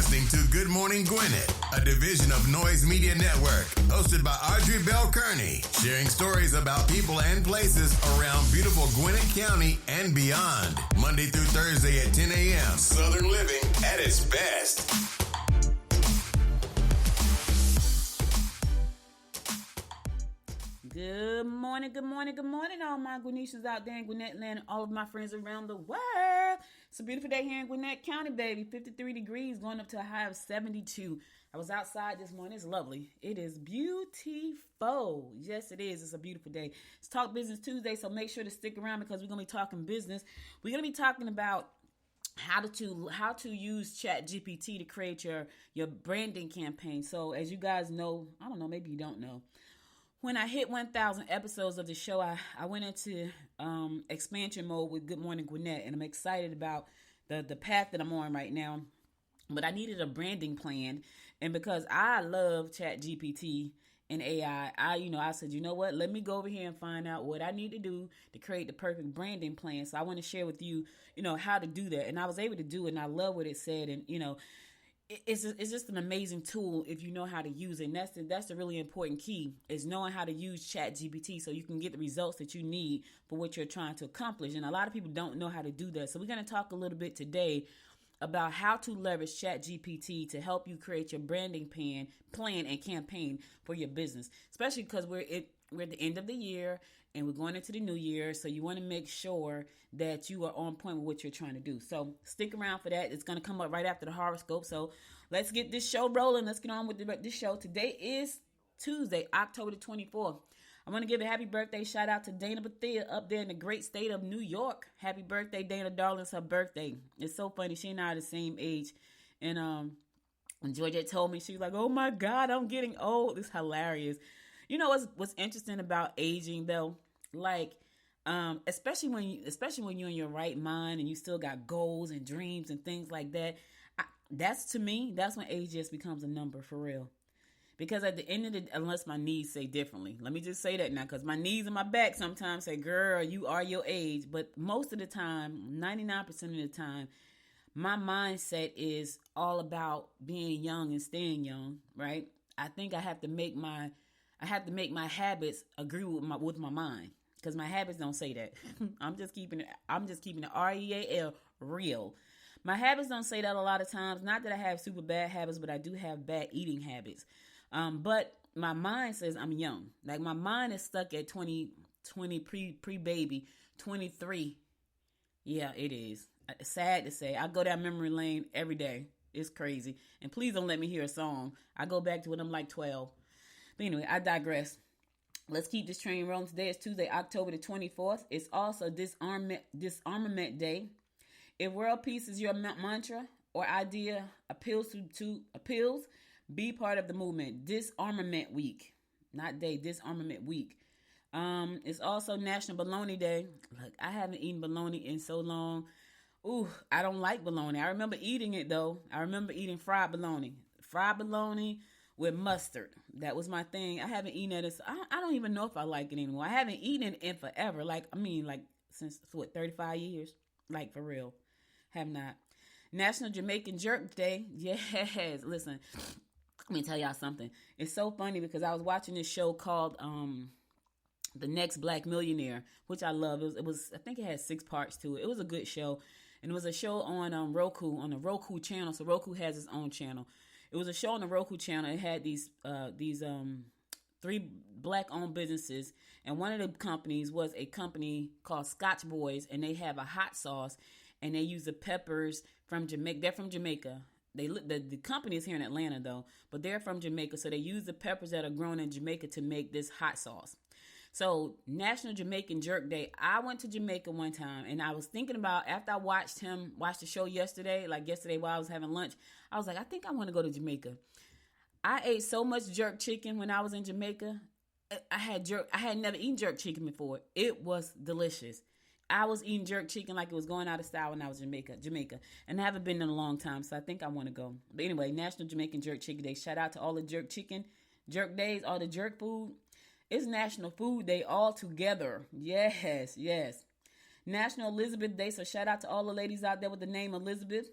listening to Good Morning Gwinnett, a division of Noise Media Network, hosted by Audrey Bell Kearney, sharing stories about people and places around beautiful Gwinnett County and beyond. Monday through Thursday at 10 a.m. Southern living at its best. Good morning, all my Gwinnetians out there in Gwinnett land and all of my friends around the world. It's a beautiful day here in Gwinnett County, baby. 53 degrees, going up to a high of 72. I was outside this morning. It's lovely. It is beautiful. Yes, it is. It's a beautiful day. It's Talk Business Tuesday, so make sure to stick around because we're going to be talking business. We're going to be talking about how to use ChatGPT to create your branding campaign. So as you guys know, I don't know, maybe you don't know, when I hit 1,000 episodes of the show, I went into expansion mode with Good Morning Gwinnett, and I'm excited about the path that I'm on right now. But I needed a branding plan, and because I love ChatGPT and AI, I said, you know what? Let me go over here and find out what I need to do to create the perfect branding plan. So I want to share with you, how to do that, and I was able to do it, and I love what it said, and It's just an amazing tool if you know how to use it. And that's the really important key, is knowing how to use ChatGPT so you can get the results that you need for what you're trying to accomplish. And a lot of people don't know how to do that. So we're going to talk a little bit today about how to leverage ChatGPT to help you create your branding plan and campaign for your business, especially because we're at the end of the year and we're going into the new year. So you want to make sure that you are on point with what you're trying to do. So stick around for that. It's going to come up right after the horoscope. So let's get this show rolling. Let's get on with this show. Today is Tuesday, October the 24th. I want to give a happy birthday shout out to Dana Bethea up there in the great state of New York. Happy birthday, Dana, darling. It's her birthday. It's so funny. She and I are the same age. And when Georgette told me, she was like, oh my God, I'm getting old. It's hilarious. You know what's interesting about aging though? Like, especially when you're in your right mind and you still got goals and dreams and things like that. That's when age just becomes a number for real. Because at the end of unless my knees say differently, let me just say that now, because my knees and my back sometimes say, girl, you are your age. But most of the time, 99% of the time, my mindset is all about being young and staying young, right? I think I have to make my habits agree with my mind, because my habits don't say that. I'm just keeping it REAL, real. My habits don't say that a lot of times. Not that I have super bad habits, but I do have bad eating habits. But my mind says I'm young. Like my mind is stuck at 20 pre-baby, 23. Yeah, it is. It's sad to say. I go down memory lane every day. It's crazy. And please don't let me hear a song. I go back to when I'm like 12. But anyway, I digress. Let's keep this train rolling. Today is Tuesday, October the 24th. It's also Disarmament Day. If world peace is your mantra or idea appeals, be part of the movement. Disarmament Week. Not day, Disarmament Week. It's also National Bologna Day. Look, I haven't eaten bologna in so long. Ooh, I don't like bologna. I remember eating it though. I remember eating fried bologna. Fried bologna with mustard. That was my thing. I haven't eaten it. I don't even know if I like it anymore. I haven't eaten it in forever. Like since 35 years? Like for real. Have not. National Jamaican Jerk Day. Yes. Listen, let me tell y'all something. It's so funny because I was watching this show called The Next Black Millionaire, which I love. It was I think it had 6 parts to it. It was a good show. And it was a show on Roku, on the Roku channel. So Roku has its own channel. It was a show on the Roku channel. It had these 3 black-owned businesses, and one of the companies was a company called Scotch Boys, and they have a hot sauce, and they use the peppers from Jamaica. They're from Jamaica. The company is here in Atlanta though, but they're from Jamaica, so they use the peppers that are grown in Jamaica to make this hot sauce. So National Jamaican Jerk Day. I went to Jamaica one time, and I was thinking about, after I watched the show yesterday while I was having lunch, I was like, I think I want to go to Jamaica. I ate so much jerk chicken when I was in Jamaica. I had never eaten jerk chicken before. It was delicious. I was eating jerk chicken like it was going out of style when I was in Jamaica. And I haven't been in a long time, so I think I want to go. But anyway, National Jamaican Jerk Chicken Day. Shout out to all the jerk chicken, jerk days, all the jerk food. It's National Food Day all together. Yes. National Elizabeth Day, so shout out to all the ladies out there with the name Elizabeth.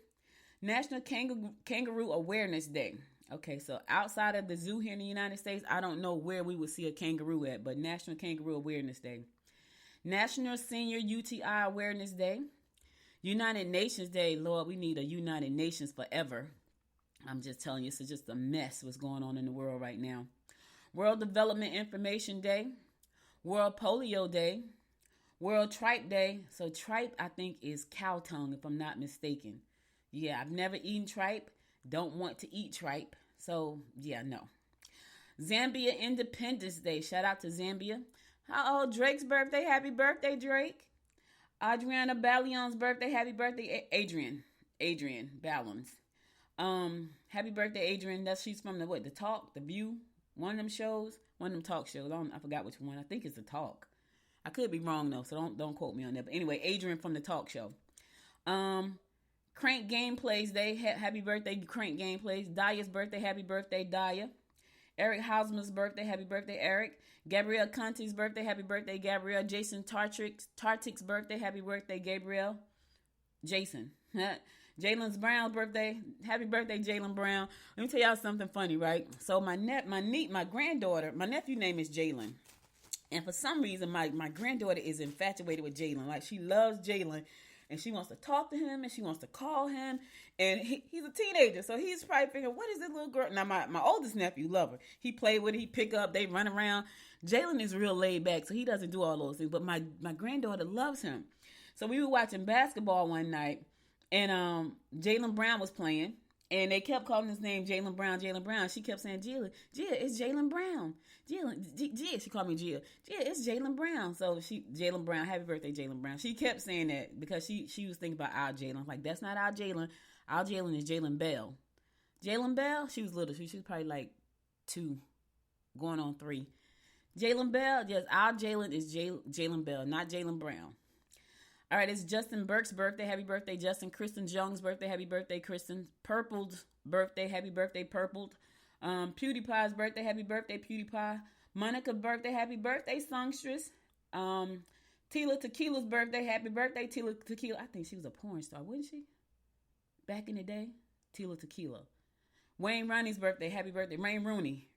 National Kangaroo Awareness Day. Okay, so outside of the zoo here in the United States, I don't know where we would see a kangaroo at, but National Kangaroo Awareness Day. National Senior UTI Awareness Day. United Nations Day. Lord, we need a United Nations forever. I'm just telling you, it's just a mess what's going on in the world right now. World Development Information Day. World Polio Day. World Tripe Day. So tripe, I think, is cow tongue, if I'm not mistaken. Yeah, I've never eaten tripe. Don't want to eat tripe. So, yeah, no. Zambia Independence Day. Shout out to Zambia. How old? Drake's birthday. Happy birthday, Drake. Adriana Ballion's birthday. Happy birthday, Adrian. Adrian Ballons. Happy birthday, Adrian. She's from the Talk, The View, one of them shows, one of them talk shows. I forgot which one. I think it's The Talk. I could be wrong though, so don't quote me on that. But anyway, Adrian from the talk show. Crank Gameplays Day. Happy birthday, Crank Gameplays. Daya's birthday. Happy birthday, Daya. Eric Hausman's birthday. Happy birthday, Eric. Gabrielle Conti's birthday. Happy birthday, Gabrielle. Jason Tartik's birthday. Happy birthday, Gabrielle. Jason. Jalen Brown's birthday. Happy birthday, Jalen Brown. Let me tell y'all something funny, right? So my granddaughter, my nephew name is Jalen. And for some reason, my granddaughter is infatuated with Jalen. Like, she loves Jalen. And she wants to talk to him. And she wants to call him. And he's a teenager. So he's probably thinking, what is this little girl? Now, my oldest nephew, love her. He play with her. He pick up. They run around. Jalen is real laid back. So he doesn't do all those things. But my granddaughter loves him. So we were watching basketball one night. And Jalen Brown was playing. And they kept calling his name Jalen Brown, Jalen Brown. She kept saying, Gia, it's Jalen Brown. Gia, she called me Gia. Gia, it's Jalen Brown. So Jalen Brown, happy birthday, Jalen Brown. She kept saying that because she was thinking about our Jalen. Like, that's not our Jalen. Our Jalen is Jalen Bell. Jalen Bell, she was little. She was probably like 2, going on 3. Jalen Bell, yes, our Jalen is Jalen Bell, not Jalen Brown. All right, it's Justin Burke's birthday. Happy birthday, Justin. Kristen Jung's birthday. Happy birthday, Kristen. Purple's birthday. Happy birthday, Purpled. PewDiePie's birthday. Happy birthday, PewDiePie. Monica's birthday. Happy birthday, Songstress. Tila Tequila's birthday. Happy birthday, Tila Tequila. I think she was a porn star, wasn't she? Back in the day. Tila Tequila. Wayne Rooney's birthday. Happy birthday, Wayne Rooney.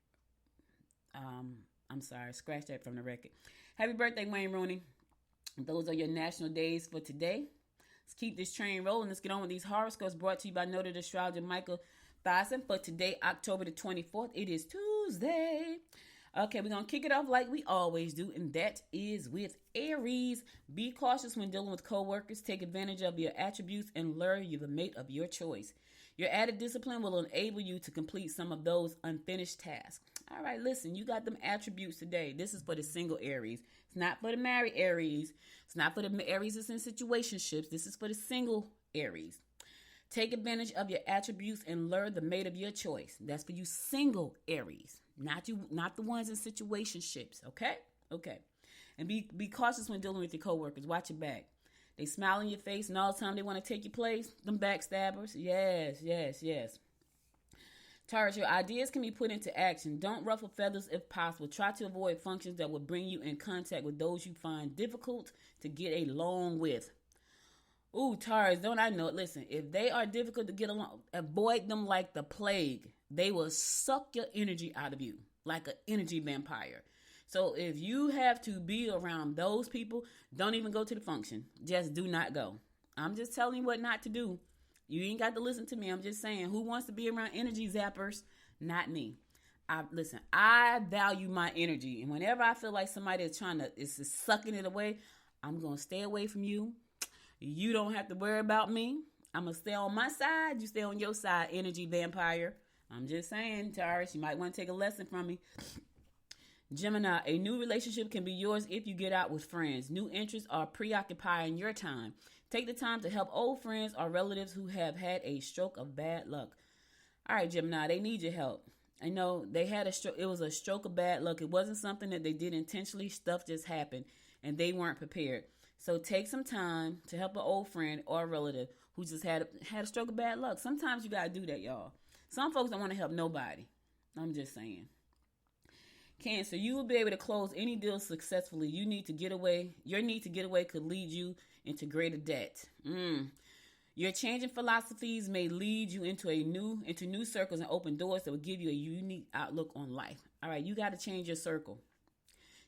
I'm sorry. Scratch that from the record. Happy birthday, Wayne Rooney. Those are your national days for today. Let's keep this train rolling. Let's get on with these horoscopes brought to you by noted astrologer Michael Thyssen for today, October the 24th. It is Tuesday. Okay, we're going to kick it off like we always do, and that is with Aries. Be cautious when dealing with coworkers. Take advantage of your attributes and lure you the mate of your choice. Your added discipline will enable you to complete some of those unfinished tasks. All right, listen, you got them attributes today. This is for the single Aries. It's not for the married Aries. It's not for the Aries that's in situationships. This is for the single Aries. Take advantage of your attributes and lure the mate of your choice. That's for you single Aries, not the ones in situationships. Okay. And be cautious when dealing with your coworkers. Watch your back. They smile in your face, and all the time they want to take your place. Them backstabbers. Yes. Taurus, your ideas can be put into action. Don't ruffle feathers if possible. Try to avoid functions that will bring you in contact with those you find difficult to get along with. Ooh, Taurus, don't I know it? Listen, if they are difficult to get along, avoid them like the plague. They will suck your energy out of you like an energy vampire. So if you have to be around those people, don't even go to the function. Just do not go. I'm just telling you what not to do. You ain't got to listen to me. I'm just saying, who wants to be around energy zappers? Not me. I value my energy. And whenever I feel like somebody is sucking it away, I'm going to stay away from you. You don't have to worry about me. I'm going to stay on my side. You stay on your side, energy vampire. I'm just saying, Taurus, you might want to take a lesson from me. Gemini, a new relationship can be yours if you get out with friends. New interests are preoccupying your time. Take the time to help old friends or relatives who have had a stroke of bad luck. All right, Gemini, they need your help. I know they had a stroke. It was a stroke of bad luck. It wasn't something that they did intentionally. Stuff just happened, and they weren't prepared. So take some time to help an old friend or a relative who just had a stroke of bad luck. Sometimes you got to do that, y'all. Some folks don't want to help nobody. I'm just saying. Cancer, you will be able to close any deal successfully. Your need to get away could lead you into greater debt. Your changing philosophies may lead you into new circles and open doors that will give you a unique outlook on life. All right, you got to change your circle.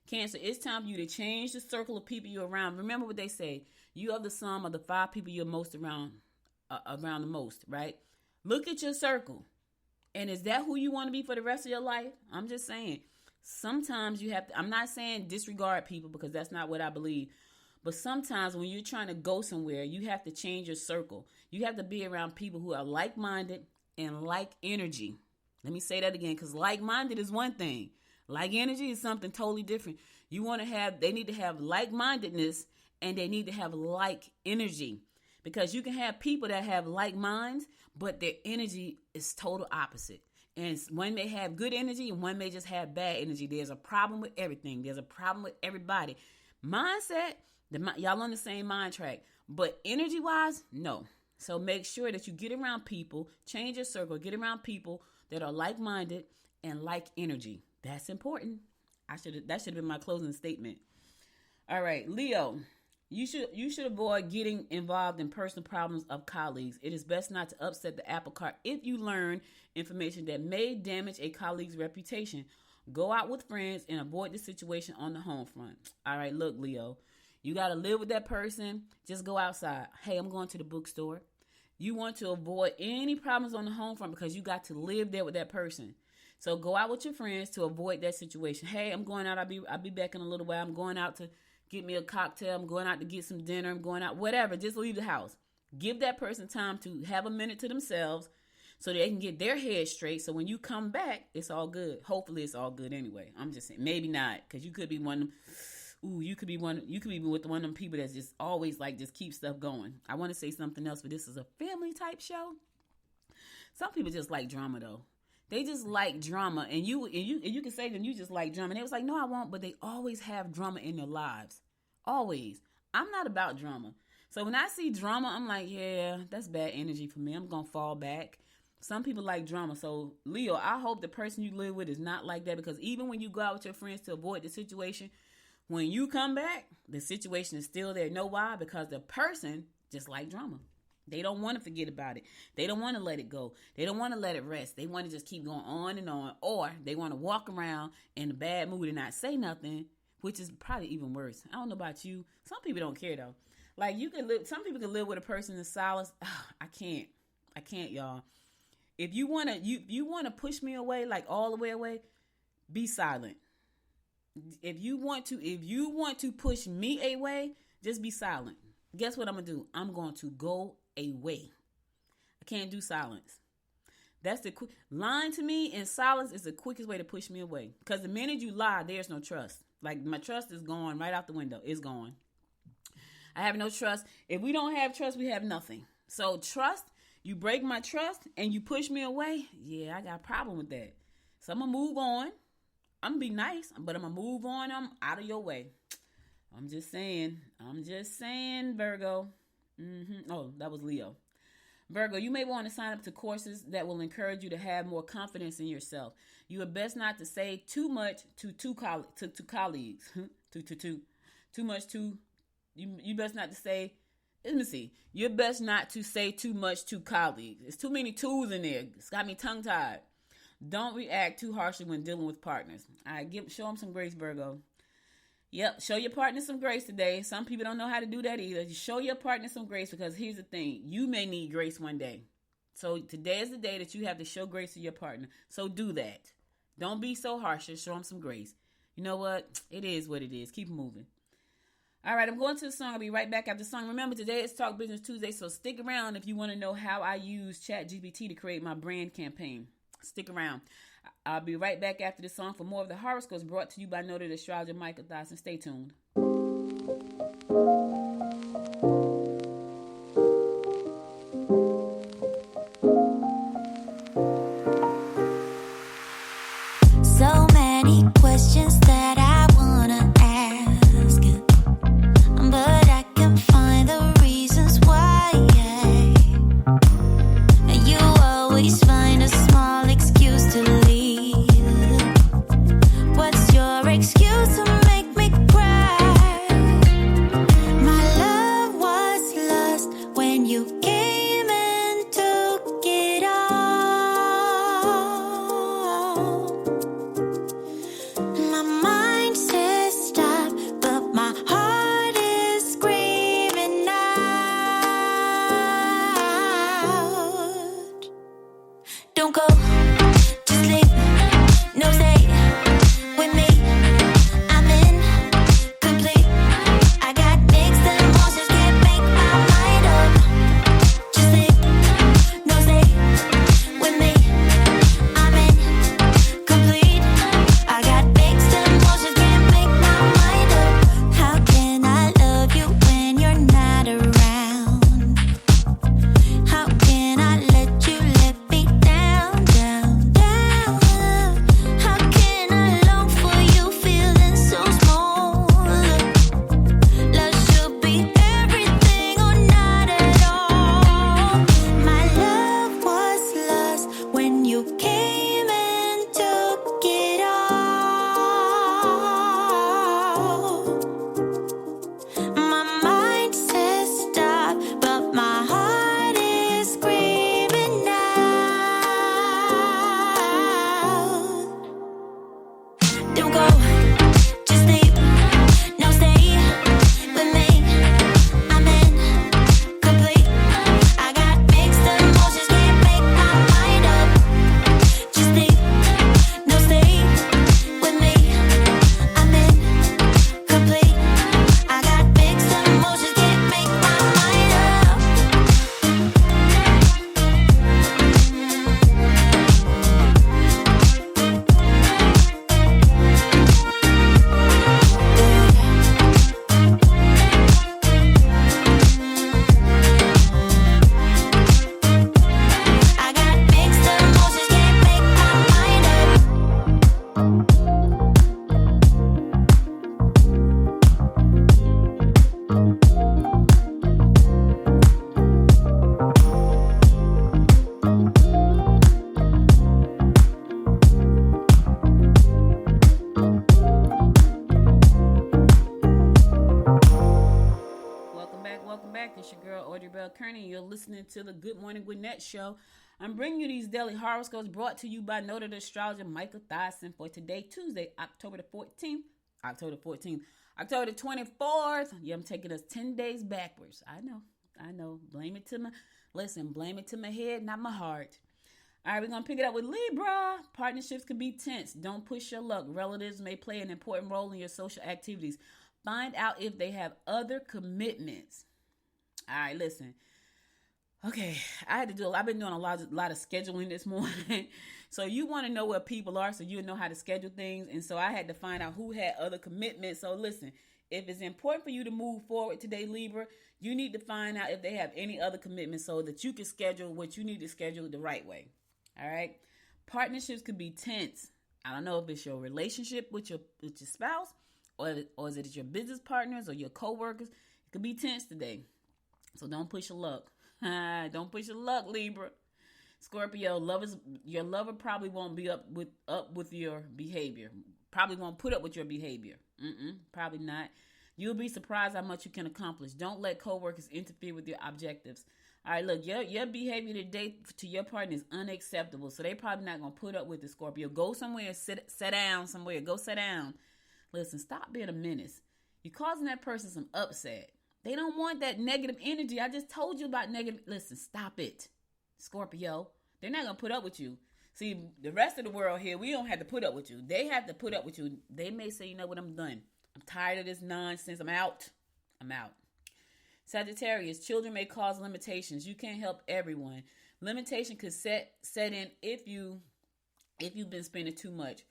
Cancer, it's time for you to change the circle of people you're around. Remember what they say. You are the sum of the 5 people you're most around the most, right? Look at your circle. And is that who you want to be for the rest of your life? I'm just saying. Sometimes you have to, I'm not saying disregard people because that's not what I believe. But sometimes when you're trying to go somewhere, you have to change your circle. You have to be around people who are like-minded and like energy. Let me say that again, because like-minded is one thing. Like energy is something totally different. They need to have like-mindedness and they need to have like energy. Because you can have people that have like minds, but their energy is total opposite. And one may have good energy and one may just have bad energy. There's a problem with everything. There's a problem with everybody. Mindset, y'all on the same mind track. But energy-wise, no. So make sure that you get around people, change your circle, get around people that are like-minded and like energy. That's important. That should have been my closing statement. All right, Leo, you should avoid getting involved in personal problems of colleagues. It is best not to upset the apple cart if you learn information that may damage a colleague's reputation. Go out with friends and avoid the situation on the home front. All right, look, Leo, you got to live with that person. Just go outside. Hey, I'm going to the bookstore. You want to avoid any problems on the home front because you got to live there with that person. So go out with your friends to avoid that situation. Hey, I'm going out. I'll be back in a little while. I'm going out to get me a cocktail. I'm going out to get some dinner. I'm going out, whatever. Just leave the house. Give that person time to have a minute to themselves so they can get their head straight. So when you come back, it's all good. Hopefully it's all good anyway. I'm just saying, maybe not, because you could be one of them. You could be with one of them people that's just always like just keep stuff going. I want to say something else, but this is a family type show. Some people just like drama though. They just like drama, and you can say to them, you just like drama. And they was like, no, I won't, but they always have drama in their lives. Always. I'm not about drama. So when I see drama, I'm like, yeah, that's bad energy for me. I'm going to fall back. Some people like drama. So, Leo, I hope the person you live with is not like that, because even when you go out with your friends to avoid the situation, when you come back, the situation is still there. Know why? Because the person just like drama. They don't want to forget about it. They don't want to let it go. They don't want to let it rest. They want to just keep going on and on. Or they want to walk around in a bad mood and not say nothing, which is probably even worse. I don't know about you. Some people don't care though. Like some people can live with a person in silence. I can't, y'all. If you want to push me away, like all the way away, be silent. If you want to push me away, just be silent. Guess what I'm going to do? I'm going to go away. I can't do silence. That's the lying to me, and silence is the quickest way to push me away. Because the minute you lie, there's no trust. Like my trust is gone right out the window. It's gone. I have no trust. If we don't have trust, we have nothing. So trust, you break my trust and you push me away. Yeah, I got a problem with that. So I'm going to move on. I'm going to be nice, but I'm going to move on. I'm out of your way. I'm just saying, Virgo. Oh, that was Leo. Virgo, you may want to sign up to courses that will encourage you to have more confidence in yourself. You are best not to say too much to colleagues. Too much to, you best not to say, let me see. You're best not to say too much to colleagues. There's too many tools in there. It's got me tongue-tied. Don't react too harshly when dealing with partners. All right, show them some grace, Virgo. Yep, show your partner some grace today. Some people don't know how to do that either. You show your partner some grace, because here's the thing. You may need grace one day. So today is the day that you have to show grace to your partner. So do that. Don't be so harsh. Just show them some grace. You know what? It is what it is. Keep moving. All right, I'm going to the song. I'll be right back after the song. Remember, today is Talk Business Tuesday, so stick around if you want to know how I use ChatGPT to create my brand campaign. Stick around. I'll be right back after the song for more of the horoscopes brought to you by noted astrologer Michael Dawson. Stay tuned. So many questions that I wanna ask, but I can find the reasons why. You always find a small excuse to leave. What's your excuse to make me cry? My Don't go, just leave. No stay with me. I'm incomplete. I got mixed emotions, can't make my mind up. Just leave. No stay with me. I'm incomplete. I got mixed emotions, can't make my mind up. How can I love you when you're not around? How can I let you let me down, down, down? How can I long for you feeling so small? Love should be everything or not at all. My love was lost when you came and took it all. My mind says stop, but my heart is screaming out. Don't go, just leave. No stay with me. I'm incomplete. I got mixed emotions, can't make my mind up. Just leave. No stay with me. I'm incomplete. I got mixed emotions, can't make my mind up. I got mixed emotions, can't make my mind up. Welcome back. It's your girl, Audrey Bell Kearney. You're listening to the Good Morning Gwinnett Show. I'm bringing you these daily horoscopes brought to you by noted astrologer Michael Thyssen for today, Tuesday, October the 14th. October the 24th. Yeah, I'm taking us 10 days backwards. I know. Blame it to my head, not my heart. All right, we're going to pick it up with Libra. Partnerships can be tense. Don't push your luck. Relatives may play an important role in your social activities. Find out if they have other commitments. All right, listen. Okay, I've been doing a lot of scheduling this morning. So you want to know where people are so you know how to schedule things. And so I had to find out who had other commitments. So listen, if it's important for you to move forward today, Libra, you need to find out if they have any other commitments so that you can schedule what you need to schedule the right way. All right. Partnerships could be tense. I don't know if it's your relationship with your spouse or is it your business partners or your coworkers. It could be tense today. So don't push your luck. Don't push your luck, Libra. Scorpio, your lover probably won't be up with your behavior. Probably won't put up with your behavior. Probably not. You'll be surprised how much you can accomplish. Don't let coworkers interfere with your objectives. All right, look, your behavior today to your partner is unacceptable. So they probably not going to put up with the Scorpio. Go somewhere, sit down somewhere. Go sit down. Listen, stop being a menace. You're causing that person some upset. They don't want that negative energy. I just told you about negative. Listen, stop it, Scorpio. They're not going to put up with you. See, the rest of the world here, we don't have to put up with you. They have to put up with you. They may say, you know what, I'm done. I'm tired of this nonsense. I'm out. Sagittarius, children may cause limitations. You can't help everyone. Limitation could set in if you've been spending too much.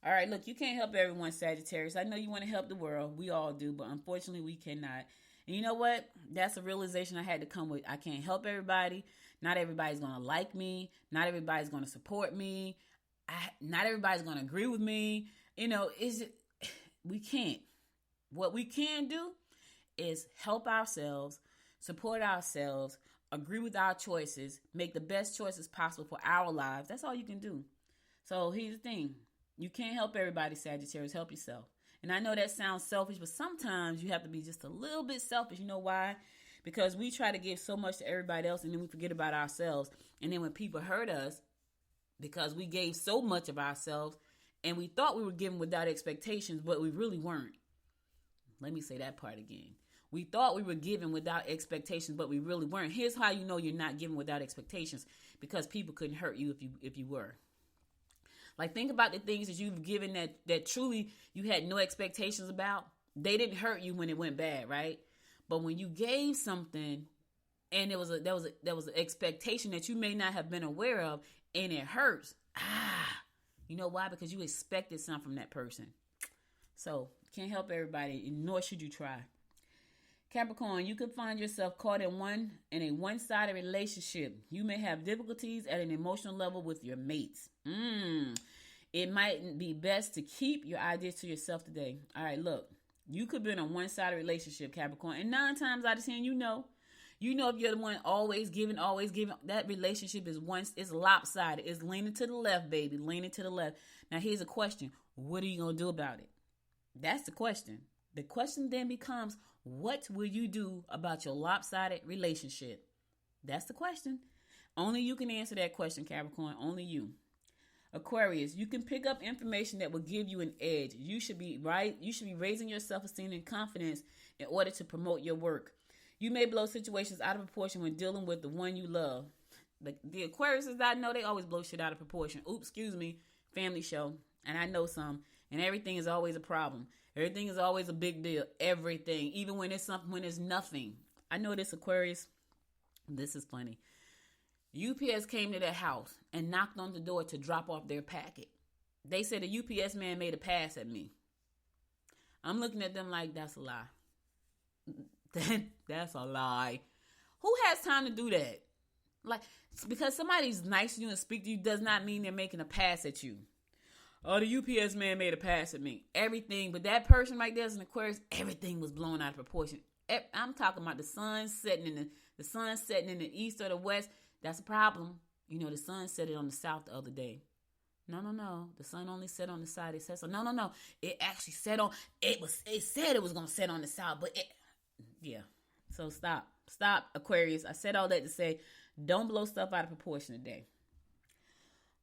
All right, look, you can't help everyone, Sagittarius. I know you want to help the world. We all do, but unfortunately, we cannot. And you know what? That's a realization I had to come with. I can't help everybody. Not everybody's going to like me. Not everybody's going to support me. Not everybody's going to agree with me. You know, we can't. What we can do is help ourselves, support ourselves, agree with our choices, make the best choices possible for our lives. That's all you can do. So here's the thing. You can't help everybody, Sagittarius. Help yourself. And I know that sounds selfish, but sometimes you have to be just a little bit selfish. You know why? Because we try to give so much to everybody else and then we forget about ourselves. And then when people hurt us, because we gave so much of ourselves and we thought we were giving without expectations, but we really weren't. Let me say that part again. We thought we were giving without expectations, but we really weren't. Here's how you know you're not giving without expectations, because people couldn't hurt you if you were. Like, think about the things that you've given that truly you had no expectations about. They didn't hurt you when it went bad, right? But when you gave something and there was an expectation that you may not have been aware of, and it hurts. You know why? Because you expected something from that person. So, can't help everybody, nor should you try. Capricorn, you could find yourself caught in a one-sided relationship. You may have difficulties at an emotional level with your mates. It might be best to keep your ideas to yourself today. All right, look. You could be in a one-sided relationship, Capricorn, and 9 times out of 10, you know if you're the one always giving, that relationship is lopsided. It's leaning to the left, baby, leaning to the left. Now, here's a question. What are you going to do about it? That's the question. The question then becomes, what will you do about your lopsided relationship? That's the question. Only you can answer that question, Capricorn. Only you. Aquarius, you can pick up information that will give you an edge. You should be raising your self-esteem and confidence in order to promote your work. You may blow situations out of proportion when dealing with the one you love. The Aquariuses I know, they always blow shit out of proportion. Oops, excuse me, family show. And I know some. And everything is always a problem. Everything is always a big deal. Everything. Even when it's something, when it's nothing. I know this, Aquarius. This is funny. UPS came to their house and knocked on the door to drop off their packet. They said a UPS man made a pass at me. I'm looking at them like, that's a lie. That's a lie. Who has time to do that? Like, because somebody's nice to you and speak to you does not mean they're making a pass at you. Oh, the UPS man made a pass at me. Everything, but that person right there is an Aquarius. Everything was blown out of proportion. I'm talking about the sun setting in the east or the west. That's a problem. You know, the sun set it on the south the other day. No. The sun only set on the side it sets on. No. It actually set on. It said it was gonna set on the south, but yeah. So stop, Aquarius. I said all that to say, don't blow stuff out of proportion today.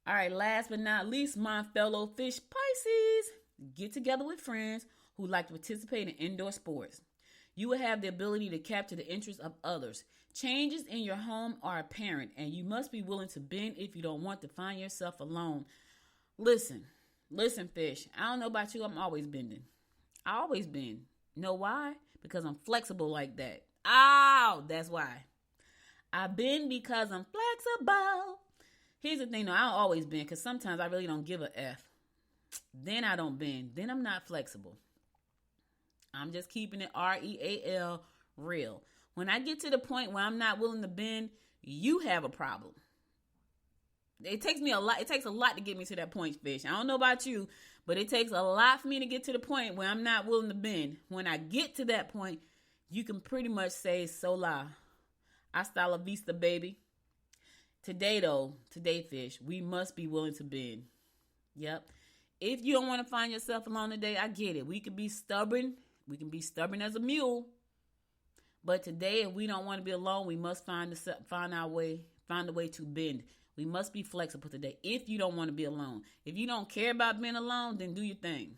All right. Last but not least, my fellow fish Pisces, get together with friends who like to participate in indoor sports. You will have the ability to capture the interest of others. Changes in your home are apparent, and you must be willing to bend if you don't want to find yourself alone. Listen, fish. I don't know about you. I'm always bending. I always bend. Know why? Because I'm flexible like that. That's why. I bend because I'm flexible. Here's the thing, though. I don't always bend because sometimes I really don't give a F. Then I don't bend. Then I'm not flexible. I'm just keeping it real, real. When I get to the point where I'm not willing to bend, you have a problem. It takes a lot to get me to that point, fish. I don't know about you, but it takes a lot for me to get to the point where I'm not willing to bend. When I get to that point, you can pretty much say, so la. Hasta la vista, baby. Today, fish, we must be willing to bend. Yep. If you don't want to find yourself alone today, I get it. We can be stubborn. We can be stubborn as a mule. But today, if we don't want to be alone, we must find a way to bend. We must be flexible today if you don't want to be alone. If you don't care about being alone, then do your thing.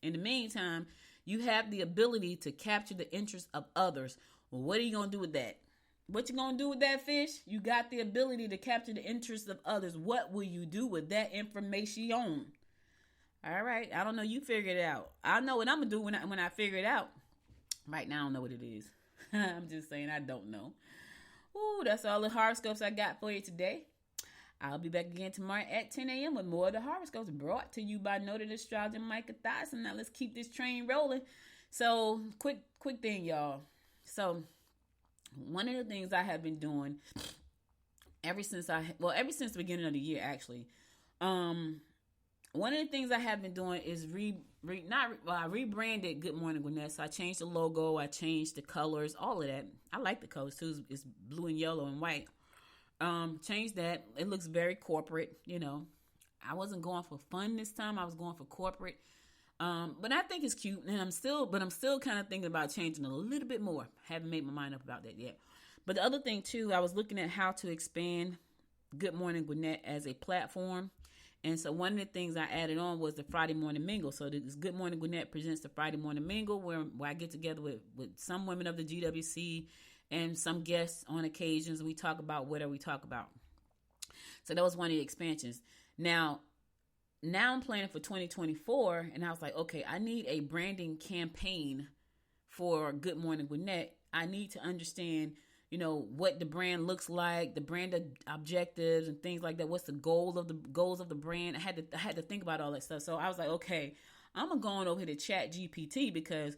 In the meantime, you have the ability to capture the interest of others. Well, what are you going to do with that? What you going to do with that, fish? You got the ability to capture the interest of others. What will you do with that information? All right. I don't know. You figure it out. I know what I'm going to do when I figure it out. Right now, I don't know what it is. I'm just saying I don't know. Ooh, that's all the horoscopes I got for you today. I'll be back again tomorrow at 10 a.m. with more of the horoscopes brought to you by noted astrologer Micah Tyson. Now let's keep this train rolling. So quick thing, y'all. So one of the things I have been doing ever since the beginning of the year, actually, one of the things I have been doing is I rebranded Good Morning Gwinnett. So I changed the logo, I changed the colors, all of that. I like the colors too. It's blue and yellow and white. Changed that. It looks very corporate, you know. I wasn't going for fun this time. I was going for corporate. But I think it's cute, and I'm still kind of thinking about changing a little bit more. Haven't made my mind up about that yet. But the other thing too, I was looking at how to expand Good Morning Gwinnett as a platform. And so one of the things I added on was the Friday Morning Mingle. So this Good Morning Gwinnett presents the Friday Morning Mingle, where I get together with some women of the GWC and some guests on occasions. We talk about whatever we talk about. So that was one of the expansions. Now I'm planning for 2024, and I was like, okay, I need a branding campaign for Good Morning Gwinnett. I need to understand, what the brand looks like, the brand objectives and things like that. What's the goals of the brand? I had to think about all that stuff. So I was like, okay, I'm gonna go on over here to ChatGPT, because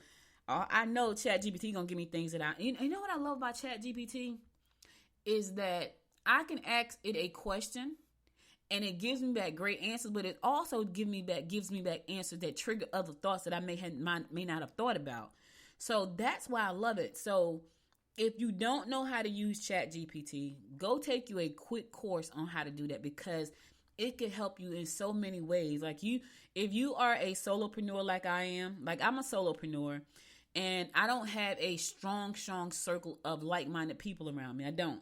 I know ChatGPT gonna give me things that you know what I love about ChatGPT is that I can ask it a question and it gives me back great answers, but it also gives me back answers that trigger other thoughts that I may not have thought about. So that's why I love it. So if you don't know how to use ChatGPT, go take you a quick course on how to do that, because it could help you in so many ways. Like if you are a solopreneur like I am, like I'm a solopreneur, and I don't have a strong circle of like-minded people around me. I don't.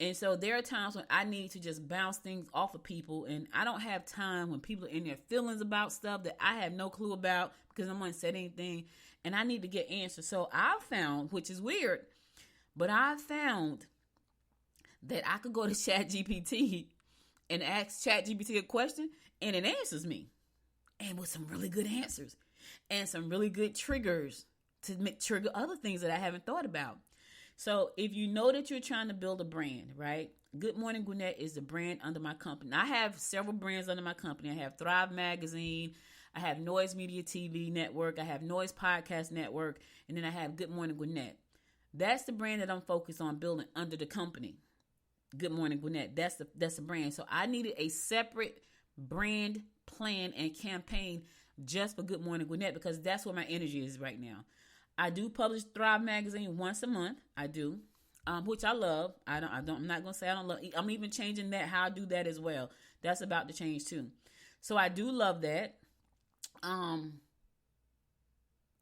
And so there are times when I need to just bounce things off of people, and I don't have time when people are in their feelings about stuff that I have no clue about because I'm not said anything, and I need to get answers. So I found, which is weird, but I found that I could go to ChatGPT and ask ChatGPT a question, and it answers me, and with some really good answers and some really good triggers to trigger other things that I haven't thought about. So if you know that you're trying to build a brand, right? Good Morning Gwinnett is the brand under my company. I have several brands under my company. I have Thrive Magazine. I have Noise Media TV Network. I have Noise Podcast Network. And then I have Good Morning Gwinnett. That's the brand that I'm focused on building under the company. Good Morning Gwinnett. That's the brand. So I needed a separate brand plan and campaign just for Good Morning Gwinnett, because that's where my energy is right now. I do publish Thrive Magazine once a month. I do, which I love. I'm not gonna say I don't love. I'm even changing that, how I do that as well. That's about to change too. So I do love that. And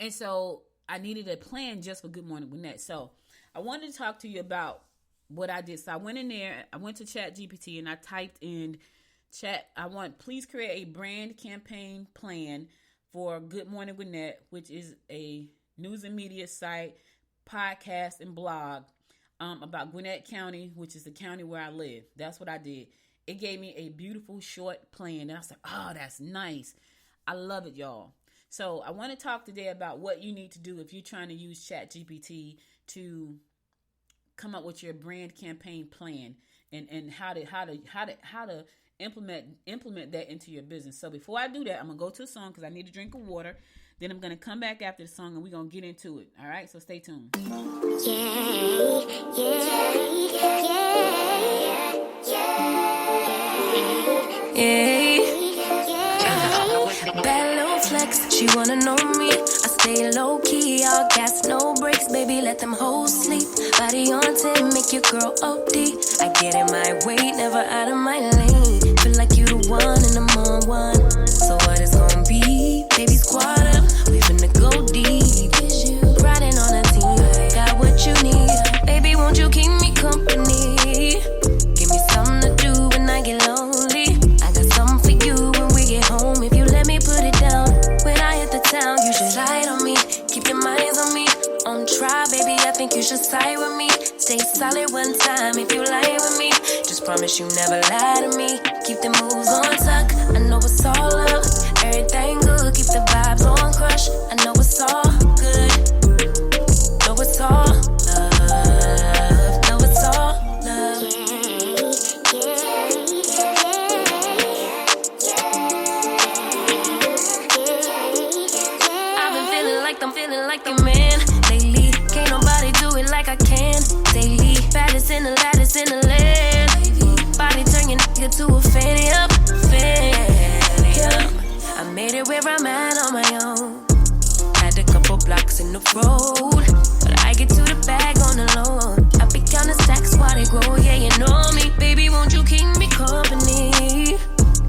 so I needed a plan just for Good Morning Gwinnett. So I wanted to talk to you about what I did. So I went in there. I went to ChatGPT and I typed in please create a brand campaign plan for Good Morning Gwinnett, which is a news and media site, podcast, and blog about Gwinnett County, which is the county where I live. That's what I did. It gave me a beautiful short plan. And I was like, oh, that's nice. I love it, y'all. So I want to talk today about what you need to do if you're trying to use ChatGPT to come up with your brand campaign plan and how to implement that into your business. So before I do that, I'm gonna go to a song because I need a drink of water. Then I'm gonna come back after the song and we're gonna get into it. All right, so stay tuned. Bad little flex, she wanna know me. I stay low key, all gas, no brakes, baby, let them hoes sleep. Body on 10, make your girl OD. I get in my way, never out of my lane. Feel like you the one and I'm on one. So what it's gonna be? Baby, squad up, we finna go deep. Riding on a team, got what you need. Baby, won't you keep me company? Give me something to do when I get lonely. I got something for you when we get home. If you let me put it down, when I hit the town, you should ride on me. Keep your minds on me. On try, baby, I think you should side with me. Stay solid one time if you lie with me. Just promise you never lie to me. Keep the moves on tuck. I know it's all love. Everything good. Keep the vibes on crush. I know it's all good. Know it's all love. Know it's all love. I've been feeling like I'm feeling like the man lately. Can't nobody do it like I can daily. Baddest in the lattice in the land. Body turn your nigga to a fanny up. I made it where I'm at on my own. Had a couple blocks in the road, but I get to the bag on the low. I be counting stacks while they grow. Yeah, you know me. Baby, won't you keep me company?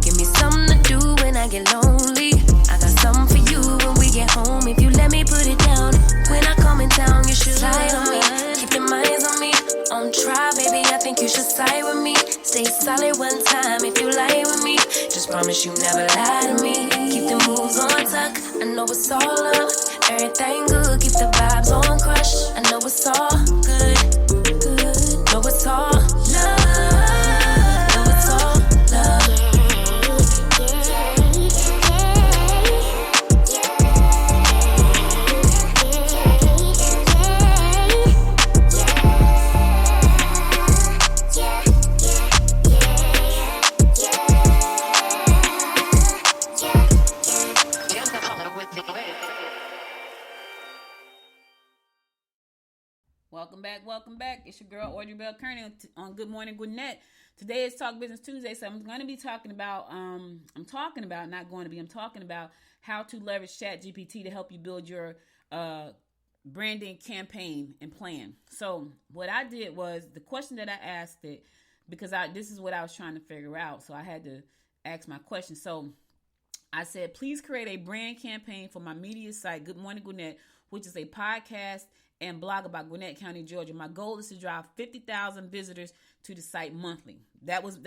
Give me something to do when I get lonely. I got something for you when we get home. If you let me put it down, when I come in town, you should slide on me. Keep your minds on me. On try, baby, I think you should side with me. Stay solid one time if you lie with me. Just promise you never lie to me. Keep the moves on tuck, I know it's all love. Everything good, keep the vibes on crush. I know it's all good, know it's all love. Know it's all love. Welcome back. It's your girl Audrey Bell Kearney on Good Morning Gwinnett. Today is Talk Business Tuesday, so I'm going to be talking about talking about how to leverage ChatGPT to help you build your branding campaign and plan. So what I did was, the question that I asked it, because this is what I was trying to figure out, so I had to ask my question. So I said, please create a brand campaign for my media site, Good Morning Gwinnett, which is a podcast and blog about Gwinnett County, Georgia. My goal is to drive 50,000 visitors to the site monthly. That was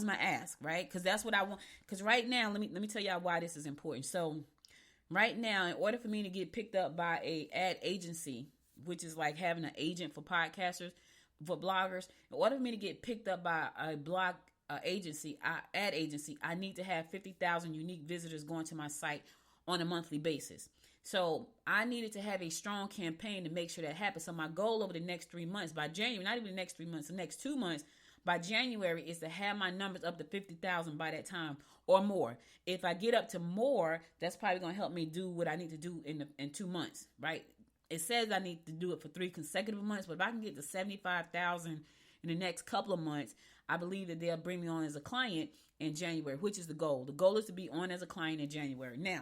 my ask, right? Because that's what I want. Because right now, let me tell y'all why this is important. So right now, in order for me to get picked up by a ad agency, which is like having an agent for podcasters, for bloggers, in order for me to get picked up by a ad agency, I need to have 50,000 unique visitors going to my site on a monthly basis. So I needed to have a strong campaign to make sure that happens. So my goal over the next 3 months, by January, not even the next 3 months, the next 2 months, by January, is to have my numbers up to 50,000 by that time or more. If I get up to more, that's probably going to help me do what I need to do in 2 months, right? It says I need to do it for 3 consecutive months, but if I can get to 75,000 in the next couple of months, I believe that they'll bring me on as a client in January, which is the goal. The goal is to be on as a client in January. Now,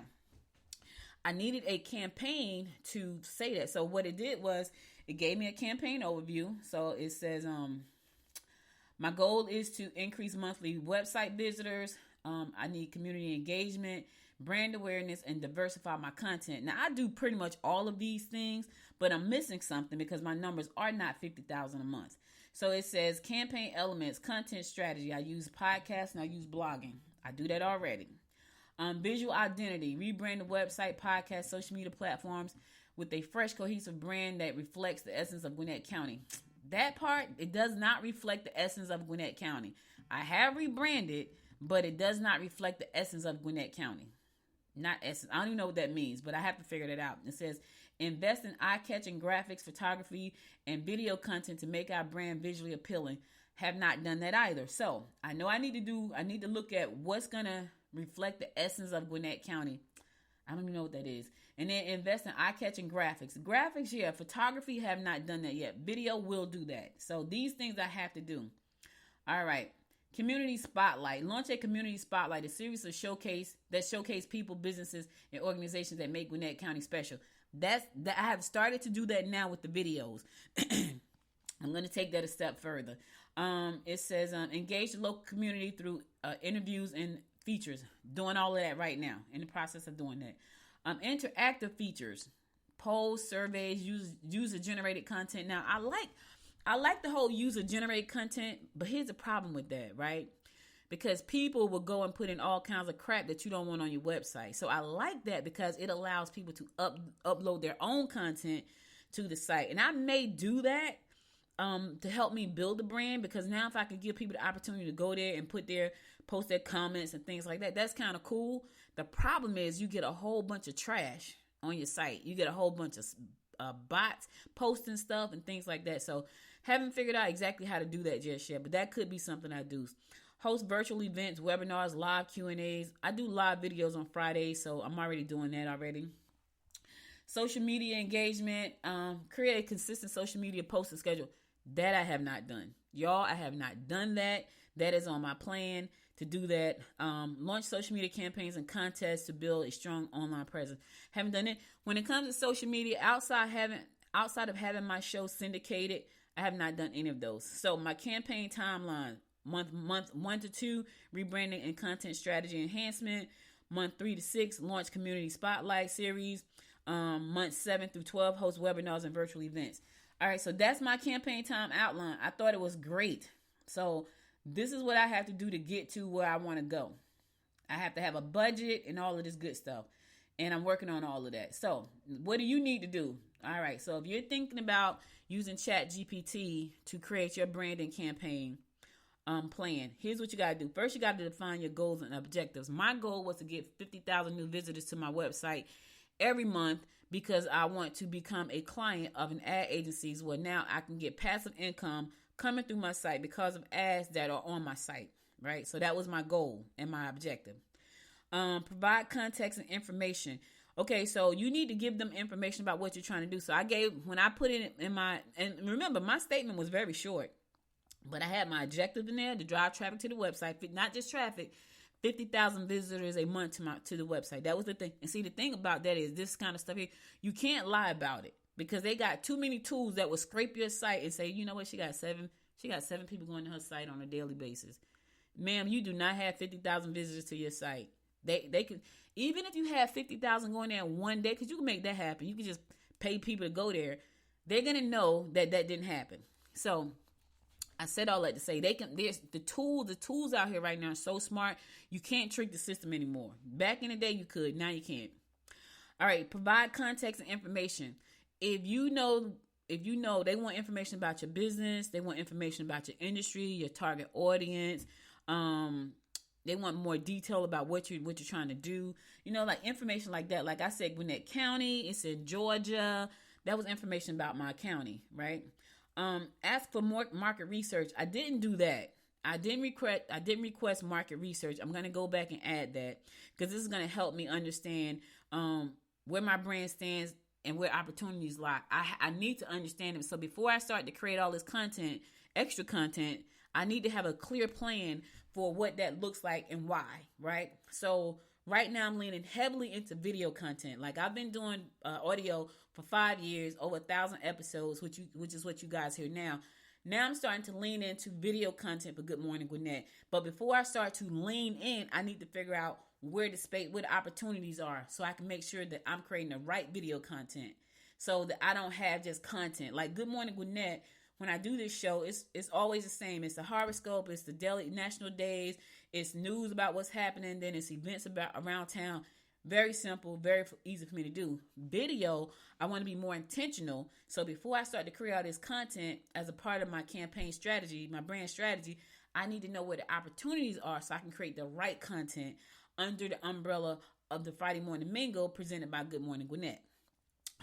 I needed a campaign to say that. So what it did was, it gave me a campaign overview. So it says, my goal is to increase monthly website visitors. I need community engagement, brand awareness, and diversify my content. Now, I do pretty much all of these things, but I'm missing something because my numbers are not 50,000 a month. So it says campaign elements, content strategy. I use podcasts and I use blogging. I do that already. Visual identity, rebrand the website, podcast, social media platforms with a fresh, cohesive brand that reflects the essence of Gwinnett County. That part, it does not reflect the essence of Gwinnett County. I have rebranded, but it does not reflect the essence of Gwinnett County. Not essence. I don't even know what that means, but I have to figure that out. It says, invest in eye-catching graphics, photography, and video content to make our brand visually appealing. Have not done that either. So I know I need to look at what's going to reflect the essence of Gwinnett County. I don't even know what that is. And then invest in eye-catching graphics. Graphics, yeah. Photography, have not done that yet. Video will do that. So these things I have to do. All right. Community Spotlight. Launch a Community Spotlight, a series of showcase people, businesses, and organizations that make Gwinnett County special. I have started to do that now with the videos. I'm going to take that a step further. It says engage the local community through interviews and features. Doing all of that right now. In the process of doing that. Interactive features, polls, surveys, user-generated content. Now, I like the whole user-generated content, but here's the problem with that, right? Because people will go and put in all kinds of crap that you don't want on your website. So I like that because it allows people to upload their own content to the site. And I may do that to help me build the brand, because now if I can give people the opportunity to go there and post their comments and things like that, that's kind of cool. The problem is you get a whole bunch of trash on your site. You get a whole bunch of bots posting stuff and things like that. So haven't figured out exactly how to do that just yet, but that could be something I do. Host virtual events, webinars, live Q&As. I do live videos on Fridays, so I'm already doing that already. Social media engagement, create a consistent social media posting schedule. That I have not done. Y'all, I have not done that. That is on my plan to do that. Launch social media campaigns and contests to build a strong online presence. Haven't done it. When it comes to social media, outside of having my show syndicated, I have not done any of those. So my campaign timeline, month 1 to 2, rebranding and content strategy enhancement. Month 3 to 6, launch community spotlight series. Month 7 through 12, host webinars and virtual events. All right, so that's my campaign time outline. I thought it was great. So this is what I have to do to get to where I want to go. I have to have a budget and all of this good stuff. And I'm working on all of that. So what do you need to do? All right. So if you're thinking about using ChatGPT to create your branding campaign plan, here's what you got to do. First, you got to define your goals and objectives. My goal was to get 50,000 new visitors to my website every month because I want to become a client of an ad agency where now I can get passive income coming through my site because of ads that are on my site, right? So that was my goal and my objective. Provide context and information. Okay, so you need to give them information about what you're trying to do. So when I put it in and remember, my statement was very short, but I had my objective in there to drive traffic to the website, not just traffic, 50,000 visitors a month to the website. That was the thing. And see, the thing about that is this kind of stuff here, you can't lie about it because they got too many tools that will scrape your site and say, you know what, she got seven people going to her site on a daily basis. Ma'am, you do not have 50,000 visitors to your site. They could, even if you have 50,000 going there in one day, because you can make that happen. You can just pay people to go there. They're going to know that didn't happen. So I said all that to say there's the tools out here right now are so smart. You can't trick the system anymore. Back in the day you could, now you can't. All right, provide context and information. If you know they want information about your business, they want information about your industry, your target audience, they want more detail about what you're trying to do. Like information like that. Like I said, Gwinnett County, it's in Georgia. That was information about my county, right? Ask for more market research. I didn't do that. I didn't request market research. I'm going to go back and add that because this is going to help me understand where my brand stands and where opportunities lie. I need to understand them. So before I start to create all this content, extra content, I need to have a clear plan for what that looks like and why, right? So right now I'm leaning heavily into video content. Like I've been doing audio for 5 years, over 1,000 episodes, which is what you guys hear now. Now I'm starting to lean into video content for Good Morning Gwinnett. But before I start to lean in, I need to figure out where the opportunities are so I can make sure that I'm creating the right video content so that I don't have just content. Like Good Morning Gwinnett, when I do this show, it's always the same. It's the horoscope, it's the daily national days, it's news about what's happening, then it's events about around town. Very simple, very easy for me to do. Video, I want to be more intentional. So before I start to create all this content as a part of my campaign strategy, my brand strategy, I need to know where the opportunities are so I can create the right content under the umbrella of the Friday Morning Mingle presented by Good Morning Gwinnett.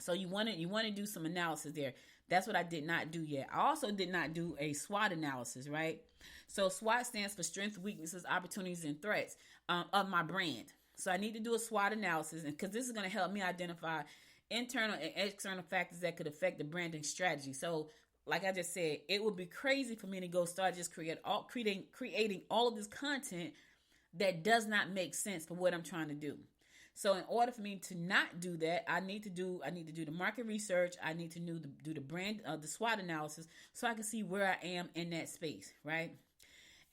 So you want to do some analysis there. That's what I did not do yet. I also did not do a SWOT analysis, right? So SWOT stands for strengths, weaknesses, opportunities, and threats of my brand. So I need to do a SWOT analysis because this is going to help me identify internal and external factors that could affect the branding strategy. So like I just said, it would be crazy for me to go start just creating all of this content that does not make sense for what I'm trying to do. So in order for me to not do that, I need to do the market research. I need to do the brand, the SWOT analysis so I can see where I am in that space, right?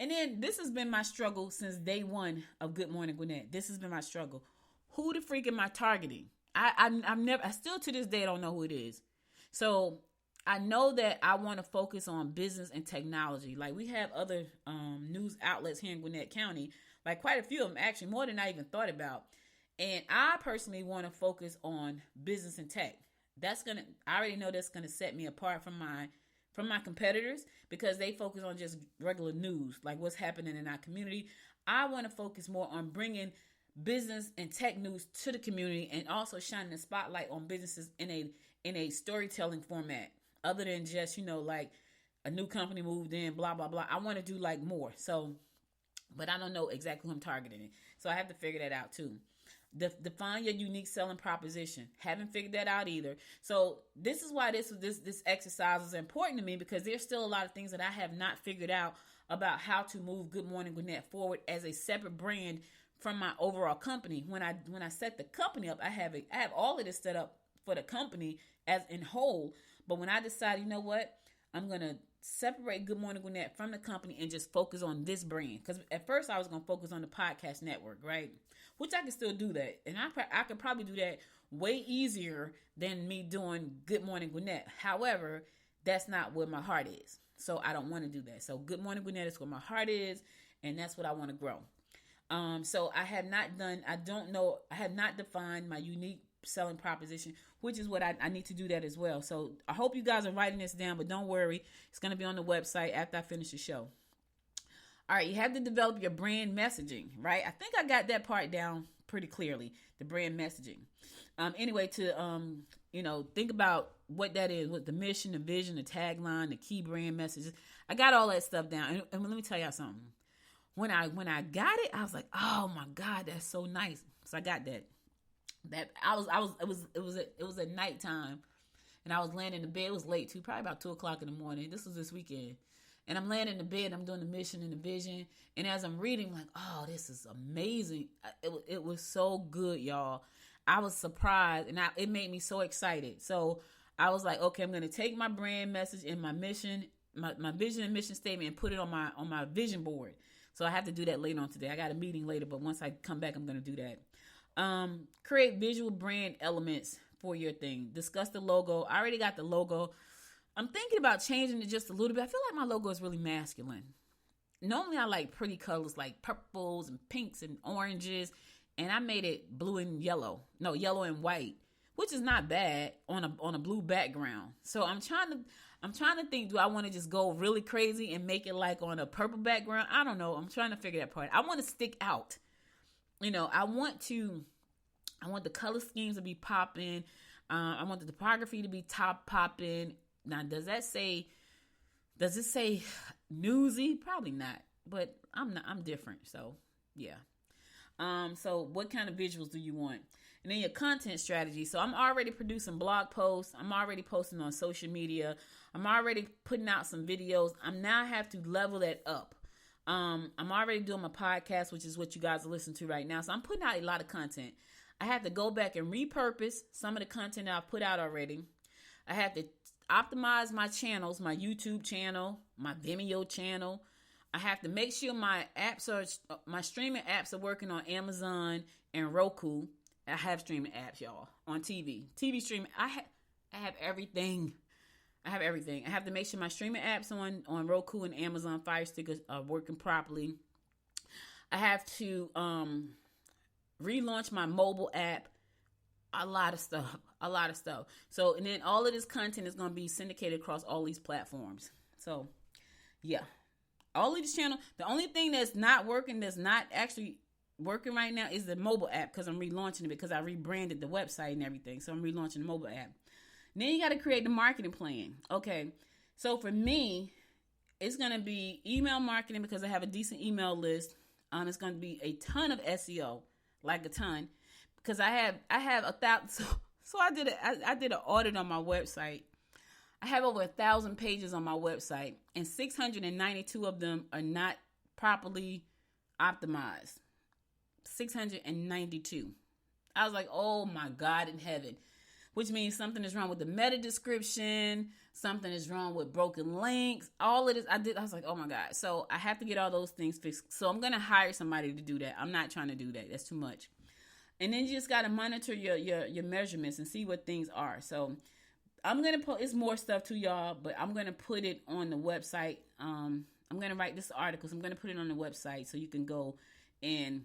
And then this has been my struggle since day one of Good Morning Gwinnett. This has been my struggle. Who the freak am I targeting? I still to this day don't know who it is. So I know that I want to focus on business and technology. Like we have other news outlets here in Gwinnett County, like quite a few of them actually, more than I even thought about. And I personally want to focus on business and tech. I already know that's gonna set me apart from my competitors because they focus on just regular news, like what's happening in our community. I want to focus more on bringing business and tech news to the community and also shining the spotlight on businesses in a storytelling format, other than just like a new company moved in, blah blah blah. I want to do like more. So, but I don't know exactly who I'm targeting, so I have to figure that out too. Define your unique selling proposition. Haven't figured that out either. So this is why this exercise is important to me because there's still a lot of things that I have not figured out about how to move Good Morning Gwinnett forward as a separate brand from my overall company. When I set the company up, I have all of this set up for the company as in whole. But when I decided, you know what, I'm gonna separate Good Morning Gwinnett from the company and just focus on this brand. Because at first I was gonna focus on the podcast network, right? Which I can still do that. And I could probably do that way easier than me doing Good Morning Gwinnett. However, that's not where my heart is. So I don't want to do that. So Good Morning Gwinnett is where my heart is. And that's what I want to grow. So I have not defined my unique selling proposition, which is what I need to do that as well. So I hope you guys are writing this down, but don't worry. It's going to be on the website after I finish the show. All right, you have to develop your brand messaging, right? I think I got that part down pretty clearly, the brand messaging. Anyway, to, think about what that is, what the mission, the vision, the tagline, the key brand messages. I got all that stuff down. And let me tell y'all something. When I got it, I was like, oh my God, that's so nice. So I got that. It was at nighttime, and I was laying in the bed. It was late too, probably about 2:00 in the morning. This was this weekend. And I'm laying in the bed, I'm doing the mission and the vision. And as I'm reading, I'm like, oh, this is amazing. It was so good, y'all. I was surprised, and it made me so excited. So I was like, okay, I'm going to take my brand message and my mission, my vision and mission statement, and put it on my vision board. So I have to do that later on today. I got a meeting later, but once I come back, I'm going to do that. Create visual brand elements for your thing. Discuss the logo. I already got the logo. I'm thinking about changing it just a little bit. I feel like my logo is really masculine. Normally I like pretty colors like purples and pinks and oranges, and I made it blue and yellow. No, yellow and white, which is not bad on a blue background. So I'm trying to think, do I want to just go really crazy and make it like on a purple background? I don't know. I'm trying to figure that part. I want to stick out. I want the color schemes to be popping. I want the typography to be top popping. Now, does it say newsy? Probably not, but I'm different. So yeah. So what kind of visuals do you want? And then your content strategy. So I'm already producing blog posts. I'm already posting on social media. I'm already putting out some videos. I'm now have to level that up. I'm already doing my podcast, which is what you guys are listening to right now. So I'm putting out a lot of content. I have to go back and repurpose some of the content that I've put out already. I have to optimize my channels, my YouTube channel, my Vimeo channel. I have to make sure my streaming apps are working on Amazon and Roku. I have streaming apps, y'all, on TV streaming. I have everything. I have to make sure my streaming apps on Roku and Amazon Fire Stick are working properly. I have to relaunch my mobile app. A lot of stuff. So, and then all of this content is going to be syndicated across all these platforms. So, yeah. All of this channel. The only thing that's not actually working right now is the mobile app, because I'm relaunching it, because I rebranded the website and everything. So I'm relaunching the mobile app. And then you got to create the marketing plan. Okay. So for me, it's going to be email marketing, because I have a decent email list. It's going to be a ton of SEO, like a ton, because I have 1,000. So I did an audit on my website. I have over 1,000 pages on my website, and 692 of them are not properly optimized. 692. I was like, oh my God in heaven. Which means something is wrong with the meta description. Something is wrong with broken links. All of this I was like, oh my God. So I have to get all those things fixed. So I'm going to hire somebody to do that. I'm not trying to do that. That's too much. And then you just got to monitor your measurements and see what things are. So I'm going to put, it's more stuff to y'all, but I'm going to put it on the website. I'm going to write this article. So I'm going to put it on the website so you can go and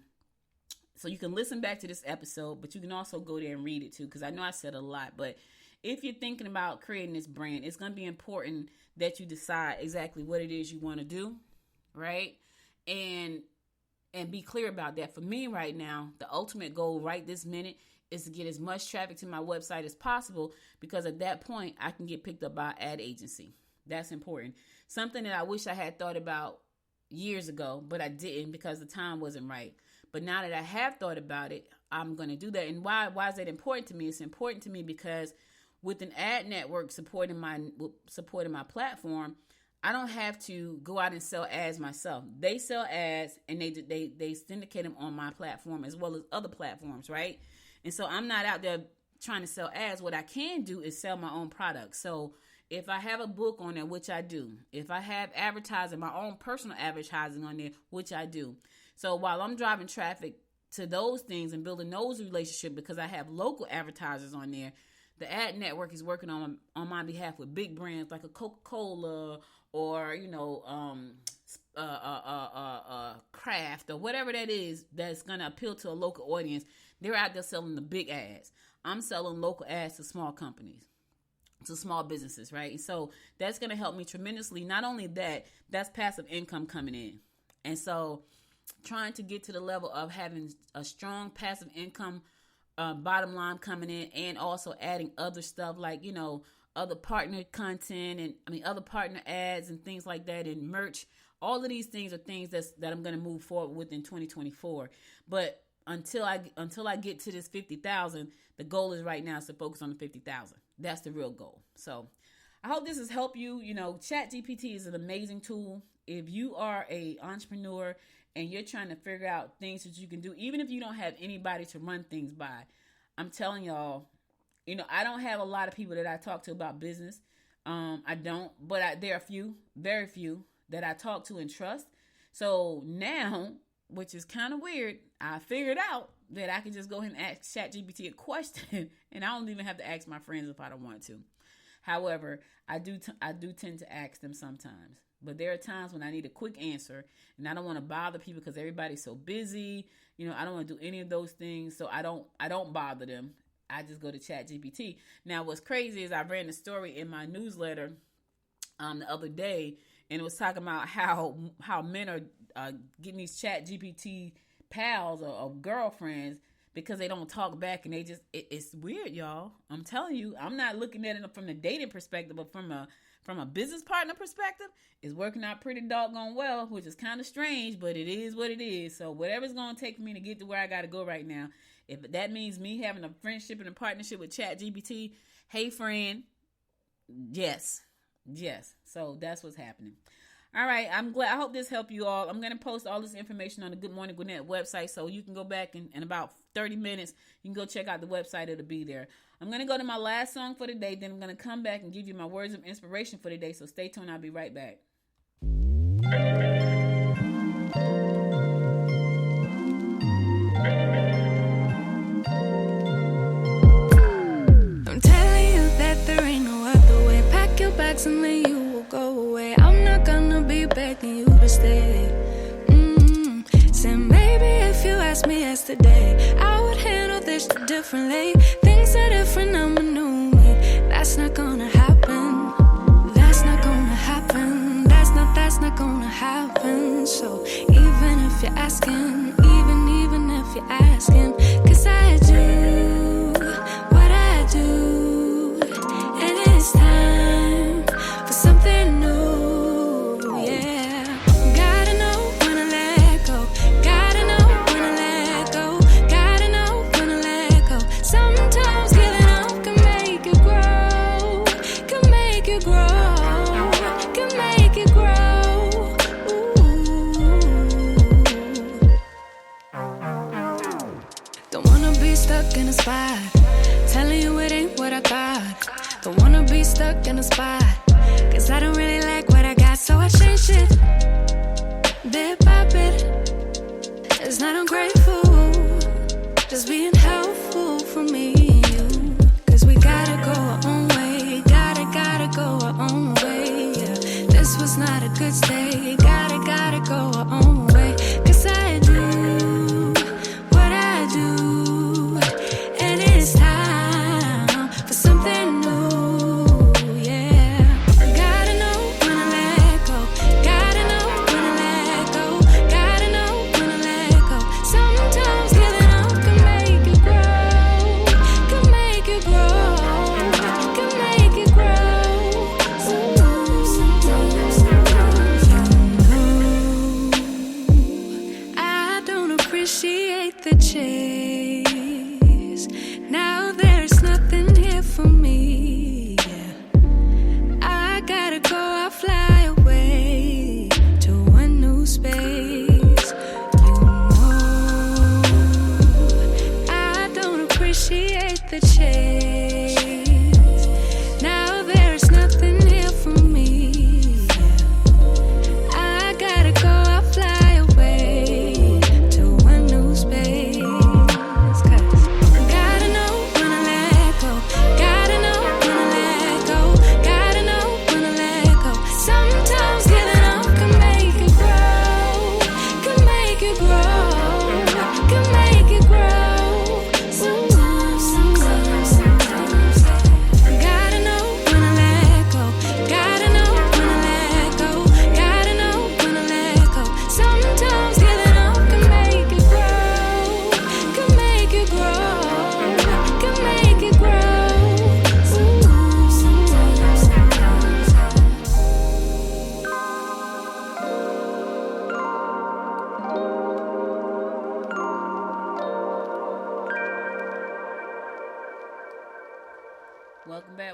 so you can listen back to this episode, but you can also go there and read it too, because I know I said a lot. But if you're thinking about creating this brand, it's going to be important that you decide exactly what it is you want to do, right? And be clear about that. For me right now, the ultimate goal right this minute is to get as much traffic to my website as possible, because at that point, I can get picked up by an ad agency. That's important. Something that I wish I had thought about years ago, but I didn't, because the time wasn't right. But now that I have thought about it, I'm going to do that. And why is that important to me? It's important to me because with an ad network supporting my platform, I don't have to go out and sell ads myself. They sell ads, and they syndicate them on my platform as well as other platforms, right? And so I'm not out there trying to sell ads. What I can do is sell my own products. So if I have a book on there, which I do, if I have advertising, my own personal advertising on there, which I do. So while I'm driving traffic to those things and building those relationships, because I have local advertisers on there, the ad network is working on my behalf with big brands like a Coca-Cola or, craft or whatever that is that's going to appeal to a local audience, they're out there selling the big ads. I'm selling local ads to small companies, to small businesses, right? And so that's going to help me tremendously. Not only that, that's passive income coming in. And so trying to get to the level of having a strong passive income bottom line coming in, and also adding other stuff like, other partner content and other partner ads and things like that, and merch. All of these things are things that I'm going to move forward with in 2024. But until I get to this 50,000, the goal is right now is to focus on the 50,000. That's the real goal. So I hope this has helped you. ChatGPT is an amazing tool. If you are a entrepreneur and you're trying to figure out things that you can do, even if you don't have anybody to run things by, I'm telling y'all, I don't have a lot of people that I talk to about business. I don't, but there are very few that I talk to and trust. So now, which is kind of weird, I figured out that I can just go ahead and ask ChatGPT a question, and I don't even have to ask my friends if I don't want to. However, I do tend to ask them sometimes. But there are times when I need a quick answer, and I don't want to bother people because everybody's so busy. I don't want to do any of those things, so I don't bother them. I just go to ChatGPT. Now, what's crazy is I ran a story in my newsletter the other day, and it was talking about how men are getting these ChatGPT pals or girlfriends because they don't talk back, and they just it's weird, y'all. I'm telling you, I'm not looking at it from the dating perspective, but from a business partner perspective, it's working out pretty doggone well, which is kind of strange, but it is what it is. So whatever's going to take for me to get to where I got to go right now, if that means me having a friendship and a partnership with ChatGPT, hey friend, yes. So that's what's happening. All right, I'm glad. I hope this helped you all. I'm going to post all this information on the Good Morning Gwinnett website, so you can go back in about 30 minutes. You can go check out the website. It'll be there. I'm going to go to my last song for the day. Then I'm going to come back and give you my words of inspiration for the day. So stay tuned. I'll be right back. I'm telling you that there ain't no other way. Pack your bags and then you will go away. I'm not gonna be begging you to stay. Said maybe if you asked me yesterday, I would handle this differently. Things are different, I'm a new me. That's not gonna happen. That's not gonna happen. That's not gonna happen. So even if you're asking, even if you're asking, 'cause I do what I do, and it's time for something new, yeah. Gotta know when to let go. Gotta know when to let go. Gotta know when to let go. Sometimes giving up can make you grow. Can make you grow. Can make you grow. Don't wanna be stuck in a spot, telling you it ain't what I thought. Don't wanna be stuck in a spot, 'cause I don't really like what I got, so I changed it bit by bit. It's not ungrateful, just being helpful for me and you. 'Cause we gotta go our own way, gotta go our own way, yeah. This was not a good stay, gotta go our own way. 'Cause I do what I do, and it's time for something new, yeah. Gotta know when to let go. Gotta know when to let go. Gotta know when to let go. Sometimes giving up can make you grow. Can make you grow. Can make you grow. I don't appreciate the chase. Now there's nothing here for me, yeah. I gotta go, I'll fly away to a new space. I don't appreciate the chase. Now there's nothing here for me, yeah. I gotta go, I'll fly away to a new space.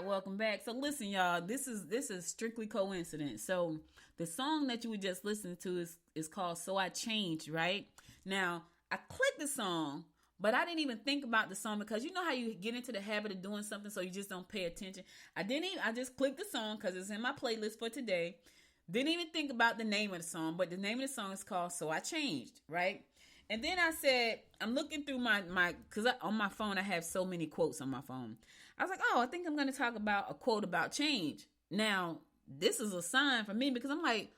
Welcome back. So listen, y'all, this is strictly coincidence. So the song that you would just listen to is called So I Changed, right? Now, I clicked the song, but I didn't even think about the song because you know how you get into the habit of doing something so you just don't pay attention. I just clicked the song because it's in my playlist for today. Didn't even think about the name of the song, but the name of the song is called So I Changed, right? And then I said, I'm looking through because on my phone, I have so many quotes on my phone. I was like, I think I'm going to talk about a quote about change. Now, this is a sign for me because I'm like,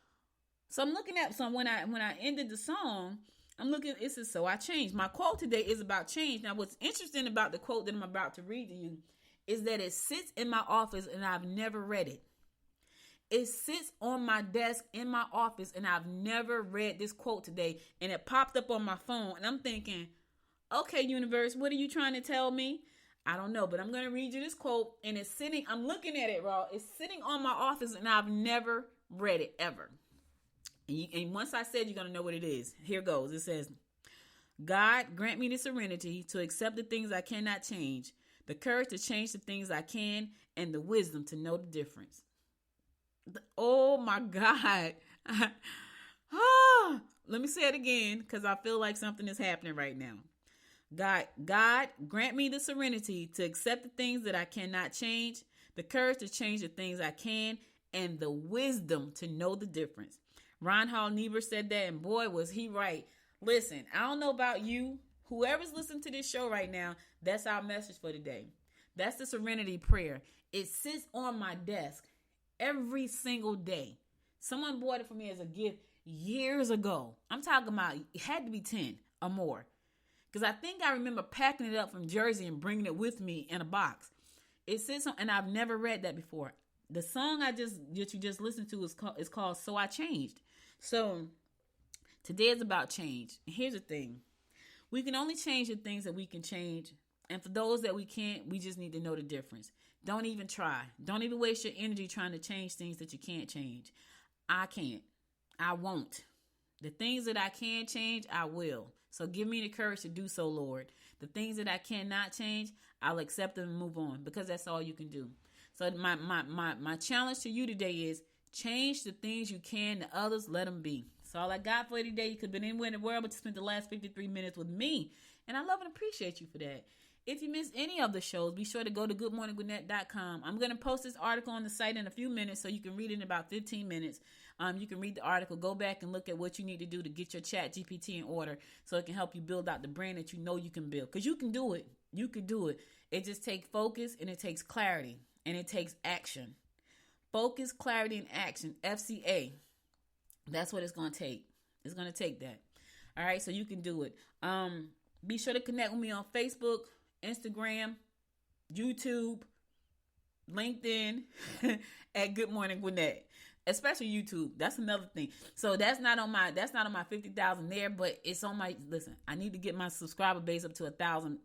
so I'm looking at, so when I ended the song, I'm looking, it says, So I Changed. My quote today is about change. Now, what's interesting about the quote that I'm about to read to you is that it sits in my office and I've never read it. It sits on my desk in my office and I've never read this quote today. And it popped up on my phone and I'm thinking, okay, universe, what are you trying to tell me? I don't know, but I'm going to read you this quote and it's sitting, I'm looking at it, raw. It's sitting on my office and I've never read it ever. And once I said, you're going to know what it is. Here goes. It says, God, grant me the serenity to accept the things I cannot change, the courage to change the things I can, and the wisdom to know the difference. Oh my God. Let me say it again because I feel like something is happening right now. God, grant me the serenity to accept the things that I cannot change, the courage to change the things I can, and the wisdom to know the difference. Reinhold Niebuhr said that, and boy, was he right. Listen, I don't know about you. Whoever's listening to this show right now, that's our message for today. That's the serenity prayer. It sits on my desk every single day. Someone bought it for me as a gift years ago. I'm talking about it had to be 10 or more. Because I think I remember packing it up from Jersey and bringing it with me in a box. It sits on, and I've never read that before. The song that you just listened to is called So I Changed. So today is about change. And here's the thing. We can only change the things that we can change. And for those that we can't, we just need to know the difference. Don't even try. Don't even waste your energy trying to change things that you can't change. I can't. I won't. The things that I can change, I will. So give me the courage to do so, Lord. The things that I cannot change, I'll accept them and move on because that's all you can do. So my challenge to you today is change the things you can to others, let them be. So all I got for you today, you could have been anywhere in the world, but you spent the last 53 minutes with me. And I love and appreciate you for that. If you missed any of the shows, be sure to go to goodmorninggwinnett.com. I'm going to post this article on the site in a few minutes so you can read it in about 15 minutes. You can read the article, go back and look at what you need to do to get your ChatGPT in order so it can help you build out the brand that you know you can build. Because you can do it. You can do it. It just takes focus and it takes clarity and it takes action. Focus, clarity, and action. FCA. That's what it's going to take. It's going to take that. All right, so you can do it. Be sure to connect with me on Facebook, Instagram, YouTube, LinkedIn at Good Morning Gwinnett, especially YouTube. That's another thing. So that's not on my 50,000 there, but it's on my, listen, I need to get my subscriber base up to 1,000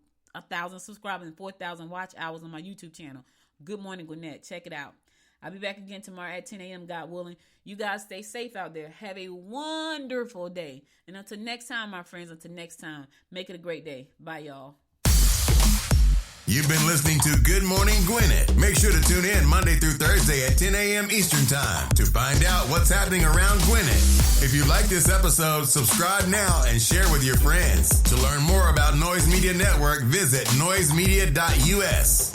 subscribers and 4,000 watch hours on my YouTube channel. Good Morning Gwinnett. Check it out. I'll be back again tomorrow at 10 a.m., God willing. You guys stay safe out there. Have a wonderful day. And until next time, my friends, make it a great day. Bye, y'all. You've been listening to Good Morning Gwinnett. Make sure to tune in Monday through Thursday at 10 a.m. Eastern Time to find out what's happening around Gwinnett. If you like this episode, subscribe now and share with your friends. To learn more about Noise Media Network, visit noisemedia.us.